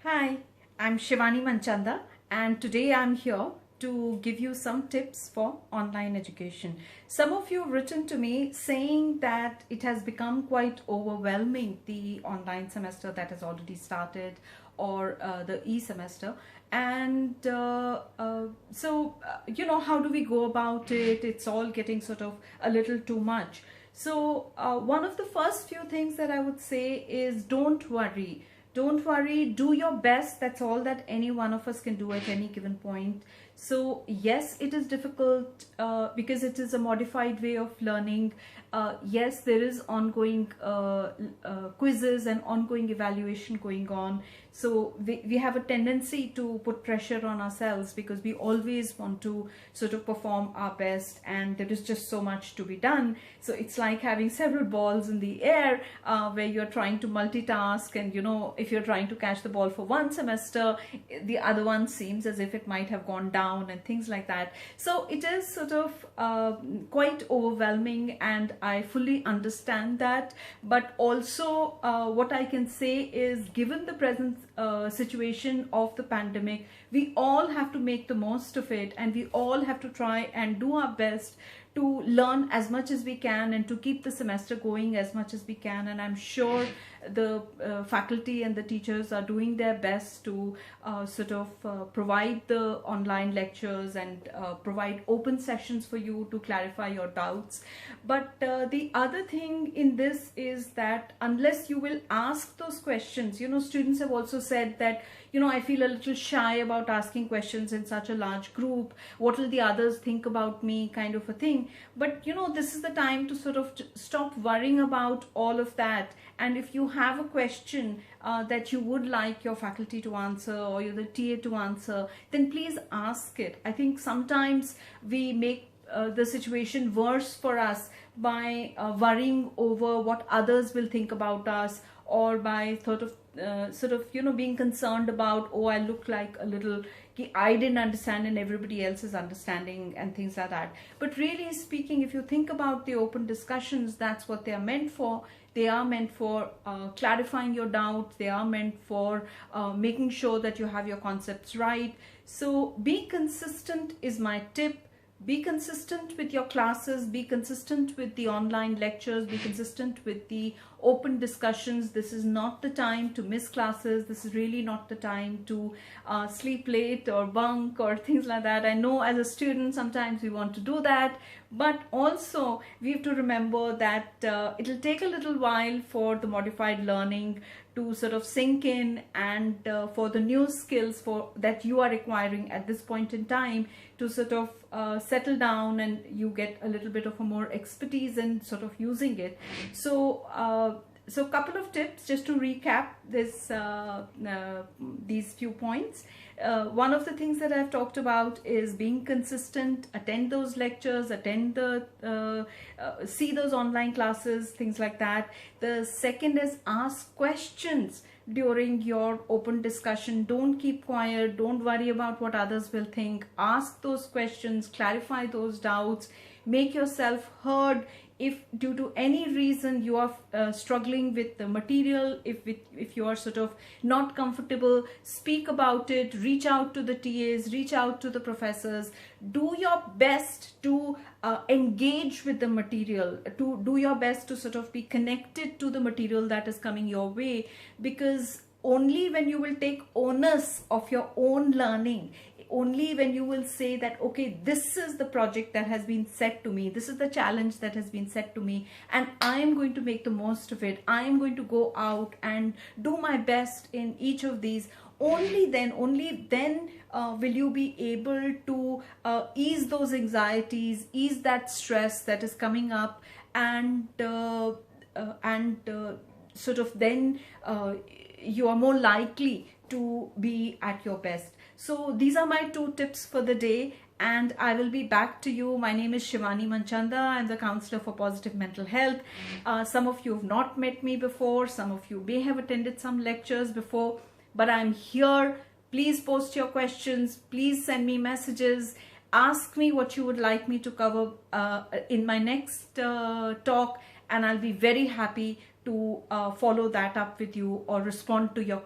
Hi, I'm Shivani Manchanda, and today I'm here to give you some tips for online education. Some of you have written to me saying that it has become quite overwhelming, the online semester that has already started, or the e-semester. And how do we go about it? It's all getting sort of a little too much. So one of the first few things that I would say is don't worry. Don't worry, do your best. That's all that any one of us can do at any given point. So yes, it is difficult because it is a modified way of learning. Yes, there is ongoing quizzes and ongoing evaluation going on. So we have a tendency to put pressure on ourselves because we always want to sort of perform our best, and there is just so much to be done. So it's like having several balls in the air where you're trying to multitask, and if you're trying to catch the ball for one semester, the other one seems as if it might have gone down and things like that. So it is sort of quite overwhelming, and I fully understand that. But also what I can say is, given the present situation of the pandemic, we all have to make the most of it, and we all have to try and do our best to learn as much as we can and to keep the semester going as much as we can. And I'm sure the faculty and the teachers are doing their best to provide the online lectures and provide open sessions for you to clarify your doubts. But the other thing in this is that unless you will ask those questions, students have also said that, I feel a little shy about asking questions in such a large group. What will the others think about me, kind of a thing. But this is the time to sort of stop worrying about all of that. And if you have a question that you would like your faculty to answer or the TA to answer, then please ask it. I think sometimes we make the situation worse for us by worrying over what others will think about us, or by being concerned about, oh, I look like a little, I didn't understand and everybody else is understanding and things like that. But really speaking, if you think about the open discussions, that's what they are meant for. They are meant for clarifying your doubts. They are meant for making sure that you have your concepts right. So be consistent is my tip. Be consistent with your classes, be consistent with the online lectures, be consistent with the open discussions. This is not the time to miss classes. This is really not the time to sleep late or bunk or things like that. I know as a student sometimes we want to do that, but also we have to remember that it'll take a little while for the modified learning to sort of sink in, and for the new skills that you are acquiring at this point in time to sort of settle down, and you get a little bit of a more expertise in sort of using it. So a couple of tips just to recap these few points. One of the things that I've talked about is being consistent, attend those lectures, see those online classes, things like that. The second is ask questions during your open discussion. Don't keep quiet. Don't worry about what others will think. Ask those questions, clarify those doubts, make yourself heard. If due to any reason you are struggling with the material, if you are sort of not comfortable, speak about it, reach out to the TAs, reach out to the professors, do your best to engage with the material, to do your best to sort of be connected to the material that is coming your way, because only when you will take onus of your own learning, only when you will say that, okay, this is the project that has been set to me, this is the challenge that has been set to me, and I am going to make the most of it, I am going to go out and do my best in each of these, only then will you be able to ease those anxieties, ease that stress that is coming up, and sort of then you are more likely to be at your best. So these are my 2 tips for the day, and I will be back to you. My name is Shivani Manchanda. I'm the Counsellor for Positive Mental Health. Some of you have not met me before. Some of you may have attended some lectures before, but I'm here. Please post your questions. Please send me messages. Ask me what you would like me to cover in my next talk, and I'll be very happy to follow that up with you or respond to your